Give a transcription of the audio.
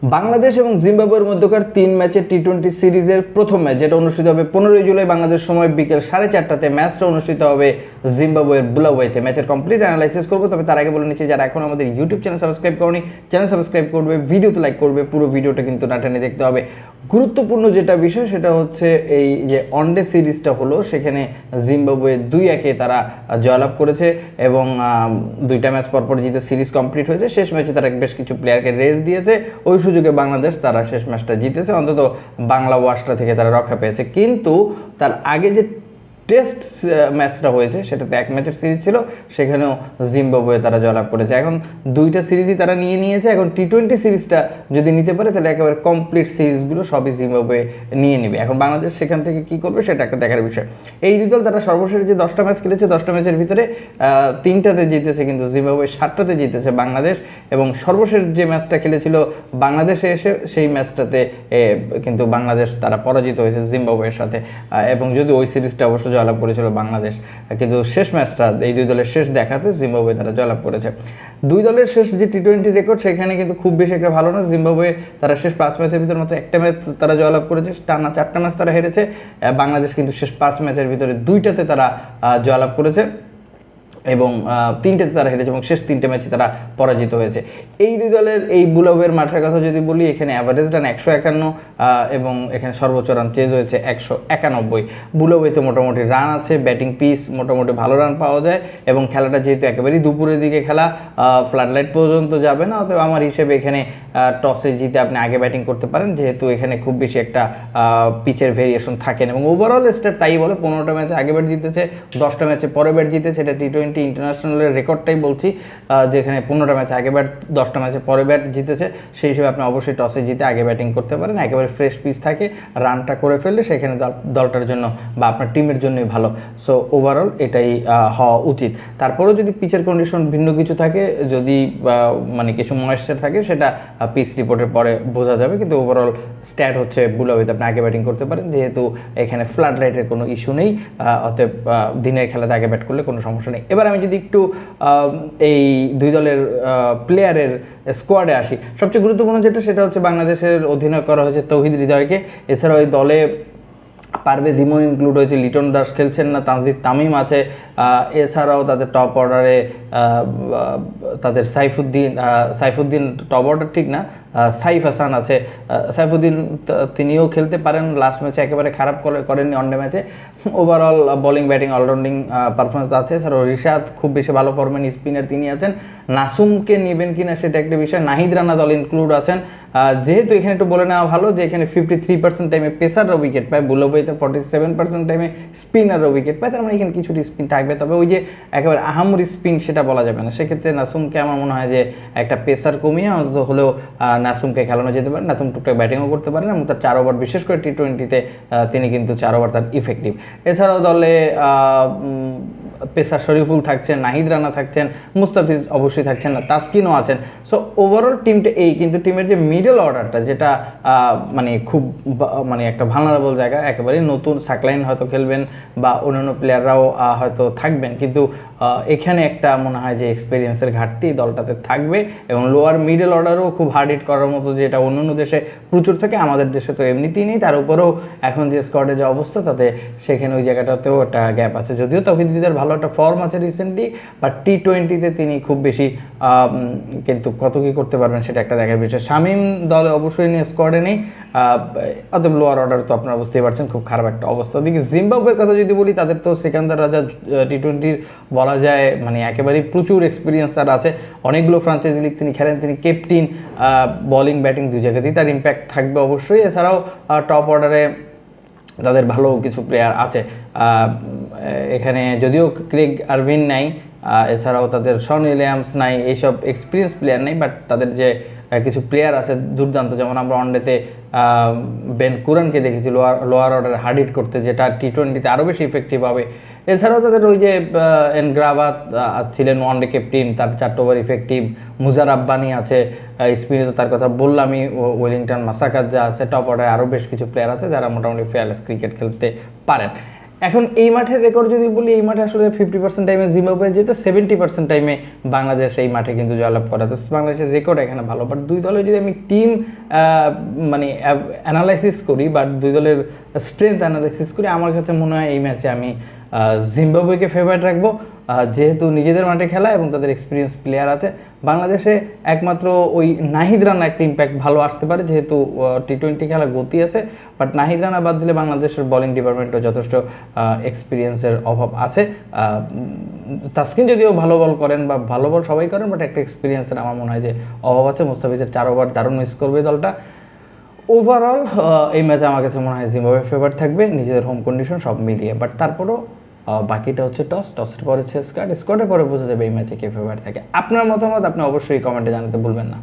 বাংলাদেশ এবং জিম্বাবুয়ের মধ্যকার 3 ম্যাচের টি-20 সিরিজের প্রথম ম্যাচ যেটা অনুষ্ঠিত হবে 15 জুলাই বাংলাদেশ সময় বিকেল 4:30টাতে ম্যাচটা অনুষ্ঠিত হবে জিম্বাবুয়ের বুলাওয়েতে। ম্যাচের কমপ্লিট অ্যানালাইসিস করবো, তবে তার আগে বলে নিচ্ছি যারা এখন আমাদের ইউটিউব চ্যানেল সাবস্ক্রাইব করনি, চ্যানেল সাবস্ক্রাইব করবে, ভিডিওতে লাইক করবে, পুরো ভিডিওটা কিন্তু না টেনে দেখতে হবে। গুরুত্বপূর্ণ যেটা বিষয় সেটা হচ্ছে এই যে ওয়ানডে সিরিজটা হলো সেখানে জিম্বাবুয়ে 2-1 তারা জয়লাভ করেছে এবং 2টা ম্যাচ পরপর জিতে সিরিজ কমপ্লিট হয়েছে। শেষ ম্যাচে তারা বেশ কিছু প্লেয়ারকে রেস্ট দিয়েছে, ওই সুযোগে বাংলাদেশ তারা শেষ ম্যাচটা জিতেছে, অন্তত বাংলা ওয়াশটা থেকে তারা রক্ষা পেয়েছে। কিন্তু তার আগে যে টেস্ট ম্যাচটা হয়েছে সেটাতে 1 ম্যাচের সিরিজ ছিল, সেখানেও জিম্বাবুয়ে তারা জয়লাভ করেছে। এখন 2টা সিরিজই তারা নিয়েছে। এখন টি-20 সিরিজটা যদি নিতে পারে তাহলে একেবারে কমপ্লিট সিরিজগুলো সবই জিম্বাবুয়ে নিয়ে নেবে। এখন বাংলাদেশ সেখান থেকে কি করবে সেটা একটা দেখার বিষয়। এই দুই দল তারা সর্বশেষ যে 10টা ম্যাচ খেলেছে 10টা ম্যাচের ভিতরে 3টাতে জিতেছে, কিন্তু জিম্বাবুয়ে 7টাতে জিতেছে বাংলাদেশ। এবং সর্বশেষ যে ম্যাচটা খেলেছিল বাংলাদেশে এসে সেই ম্যাচটাতে কিন্তু বাংলাদেশ তারা পরাজিত হয়েছে জিম্বাবুয়ের সাথে। এবং যদি ওই সিরিজটা অবশ্য জয়লাভ করেছিল বাংলাদেশ, কিন্তু শেষ ম্যাচটা এই দুই দলের শেষ দেখাতে জিম্বাবুয়ে তারা জয়লাভ করেছে। দুই দলের শেষ যে টি-20 রেকর্ড সেখানে কিন্তু খুব বেশি একটা ভালো না। জিম্বাবুয়ে তারা শেষ 5 ম্যাচের ভিতরে মাত্র 1টা ম্যাচ তারা জয়লাভ করেছে, টানা 4টা ম্যাচ তারা হেরেছে। বাংলাদেশ কিন্তু শেষ 5 ম্যাচের ভিতরে 2টাতে তারা জয়লাভ করেছে এবং 3টাতে তারা হেরেছে এবং শেষ 3টে ম্যাচে তারা পরাজিত হয়েছে। এই দুই দলের এই বুলাওয়ের মাঠের কথা যদি বলি, এখানে অ্যাভারেজ রান 151 এবং এখানে সর্বোচ্চ রান চেজ হয়েছে 191। বুলাওয়েতে মোটামুটি রান আছে, ব্যাটিং পিচ মোটামুটি ভালো রান পাওয়া যায় এবং খেলাটা যেহেতু একেবারেই দুপুরের দিকে খেলা, ফ্লাড লাইট পর্যন্ত যাবে না, অতএব আমার হিসেবে এখানে টসে জিতে আপনি আগে ব্যাটিং করতে পারেন, যেহেতু এখানে খুব বেশি একটা পিচের ভেরিয়েশন থাকে না। এবং ওভারঅল স্টেট তাই বলে 15টা ম্যাচে আগে ব্যাট জিতেছে, 10টা ম্যাচে পরে ব্যাট জিতেছে। এটা টি-20 ইন্টারন্যাশনালের রেকর্ডটাই বলছি, যেখানে 15টা ম্যাচে আগে ব্যাট 10টা ম্যাচে পরে ব্যাট জিতেছে। সেই হিসেবে আপনি অবশ্যই টসে জিতে আগে ব্যাটিং করতে পারেন, একেবারে ফ্রেশ পিচ থাকে, রানটা করে ফেললে সেখানে দলটার জন্য বা আপনার টিমের জন্যই ভালো। সো ওভারঅল এটাই হওয়া উচিত। তারপরেও যদি পিচের কন্ডিশন ভিন্ন কিছু থাকে, যদি মানে কিছু ময়েশ্চার থাকে, সেটা পিচ রিপোর্টের পরে বোঝা যাবে, কিন্তু ওভারঅল স্ট্যাট হচ্ছে বুলাওয়েতে আপনি আগে ব্যাটিং করতে পারেন, যেহেতু এখানে ফ্লাড লাইটের কোনো ইস্যু নেই, অতএব দিনের খেলাতে আগে ব্যাট করলে কোনো সমস্যা নেই। এবার আমি যদি একটু এই দুই দলের প্লেয়ারের স্কোয়াডে আসি, সবচেয়ে গুরুত্বপূর্ণ যেটা সেটা হচ্ছে বাংলাদেশের অধিনায়ক করা হয়েছে তৌহিদ হৃদয়কে। এছাড়াও এই দলে পারভেজ ইমন ইনক্লুড হয়েছে, লিটন দাস খেলছেন না, তানজিদ তামিম আছে। এছাড়াও তাদের টপ অর্ডারে তাদের সাইফুদ্দিন টপ অর্ডার ঠিক না, সাইফ হাসান আছে। সাইফুদ্দিন তিনিও খেলতে পারেন, লাস্ট ম্যাচে একেবারে খারাপ করেননি ওয়ানডে ম্যাচে। Overall bowling batting all-rounding performance আছে। এছাড়াও রিশাদ খুব বেশি ভালো ফর্মের স্পিনার তিনি আছেন। নাসুমকে নেবেন কিনা সেটা একটা বিষয়। নাহিদ রানা দল ইনক্লুড আছেন। যেহেতু এখানে একটু বলে নেওয়া ভালো যে এখানে 53% টাইমে পেসাররা উইকেট পায়, বুলাওয়েতে 47% টাইমে স্পিনাররা উইকেট পায়, তার মানে এখানে কিছুটি স্পিন থাকবে, তবে ওই যে একেবারে আহামরি স্পিন সেটা বলা যাবে না। সেক্ষেত্রে নাসুমকে আমার মনে হয় যে একটা পেসার কমিয়ে অন্তত হলেও নাসুমকে খেলানো যেতে পারে। নাসুম টুকটাক ব্যাটিংও করতে পারেন এবং তার 4 ওভার, বিশেষ করে টি-20তে তিনি কিন্তু 4 ওভার তার ইফেক্টিভ। এছাড়াও দলে পেসার শরীফুল থাকছেন, নাহিদ রানা থাকছেন, মুস্তাফিজ অবশ্যই থাকছেন না, তাসকিনও আছেন। সো ওভারঅল টিমটা এই, কিন্তু টিমের যে মিডল অর্ডারটা যেটা মানে খুব মানে একটা ভালনারেবল জায়গা, একেবারে নতুন সাকলাইন হয়তো খেলবেন বা অন্যান্য প্লেয়াররাও হয়তো থাকবেন, কিন্তু এখানে একটা মনে হয় যে এক্সপিরিয়েন্সের ঘাটতি দলটাতে থাকবে এবং লোয়ার মিডল অর্ডারও খুব হার্ড হিট করার মতো, যেটা অন্যান্য দেশে প্রচুর থাকে, আমাদের দেশে তো এমনিতেই নেই। তার উপরেও এখন যে স্কোয়াডে যে অবস্থা তাতে সেখানে ওই জায়গাটাতেও একটা গ্যাপ আছে। যদিও তৌহিদ হৃদয়ের ভালো একটা ফর্ম আছে রিসেন্টলি, বাট টি-20তে তিনি খুব বেশি কিন্তু কত কী করতে পারবেন সেটা একটা দেখার বিষয়। শামীম দলে অবশ্যই নিয়ে স্কোয়াডে নেই, অতএব লোয়ার অর্ডার তো আপনারা বুঝতেই পারছেন খুব খারাপ একটা অবস্থা। ওদিকে জিম্বাবুয়ের কথা যদি বলি, তাদের তো সেকান্দার রাজা টি-20 বলা যায়, মানে একেবারেই প্রচুর এক্সপিরিয়েন্স তার আছে, অনেকগুলো ফ্রাঞ্চাইজি লিগ তিনি খেলেন, তিনি ক্যাপ্টেন, বোলিং ব্যাটিং দুই জায়গাতেই তার ইম্প্যাক্ট থাকবে অবশ্যই। এছাড়াও টপ অর্ডারে তাদের ভালো কিছু প্লেয়ার আছে, এখানে যদিও ক্রেগ আরভিন নাই, এছাড়াও তাদের শন উইলিয়ামস নাই, এইসব এক্সপিরিয়েন্স প্লেয়ার নেই, বাট তাদের যে কিছু প্লেয়ার আছে দুর্দান্ত, যেমন আমরা ওয়ানডেতে বেন কুরানকে দেখেছি লোয়ার অর্ডারে হার্ড হিট করতে, যেটা টি-20তে আরও বেশি ইফেক্টিভ হবে। এছাড়াও তাদের ওই যে এনগ্রাবাত ছিলেন ওয়ানডে ক্যাপ্টেন, তার 4 ওভার ইফেক্টিভ। মুজার আব্বানি আছে স্পিনে, তো তার কথা বললামই। ওয়েলিংটন মাসাকাজ যা আছে, টপ অর্ডারে আরও বেশ কিছু প্লেয়ার আছে যারা মোটামুটি ফেয়ারলেস ক্রিকেট খেলতে পারেন। এখন এই মাঠের রেকর্ড যদি বলি, এই মাঠে আসলে 50% টাইমে জিম্বাবুয়ে যেতে, 70% টাইমে বাংলাদেশ এই মাঠে কিন্তু জয়লাভ করে। তো বাংলাদেশের রেকর্ড এখানে ভালো, বাট দুই দলে যদি আমি টিম মানে অ্যানালাইসিস করি বা দুই দলের স্ট্রেংথ অ্যানালাইসিস করি, আমার কাছে মনে হয় এই ম্যাচে আমি জিম্বাবুয়েকে ফেভারিট রাখবো, যেহেতু নিজেদের মাঠে খেলা এবং তাদের এক্সপিরিয়েন্স প্লেয়ার আছে। বাংলাদেশে একমাত্র ওই নাহিদ রানা একটা ইম্প্যাক্ট ভালো আসতে পারে, যেহেতু টি-20 খেলা গতি আছে, বাট নাহিদ রানা বাদ দিলে বাংলাদেশের বোলিং ডিপার্টমেন্টও যথেষ্ট এক্সপিরিয়েন্সের অভাব আছে। তাসকিন যদিও ভালো বল করেন বা ভালো বল সবাই করেন, বাট একটা এক্সপিরিয়েন্সের আমার মনে হয় যে অভাব আছে। মুস্তাফিজের 4 ওভার দারুণ মিস করবে দলটা। ওভারঅল এই ম্যাচে আমার কাছে মনে হয় জিম্বাবুয়ে ফেভার থাকবে, নিজেদের হোম কন্ডিশন সব মিলিয়ে। বাট তারপরও বাকিটা হচ্ছে টসের পরে হচ্ছে স্কোয়াডের পরে বোঝা যাবে এই ম্যাচে কে ফেভার থাকে। আপনার মতামত আপনি অবশ্যই কমেন্টে জানাতে ভুলবেন না।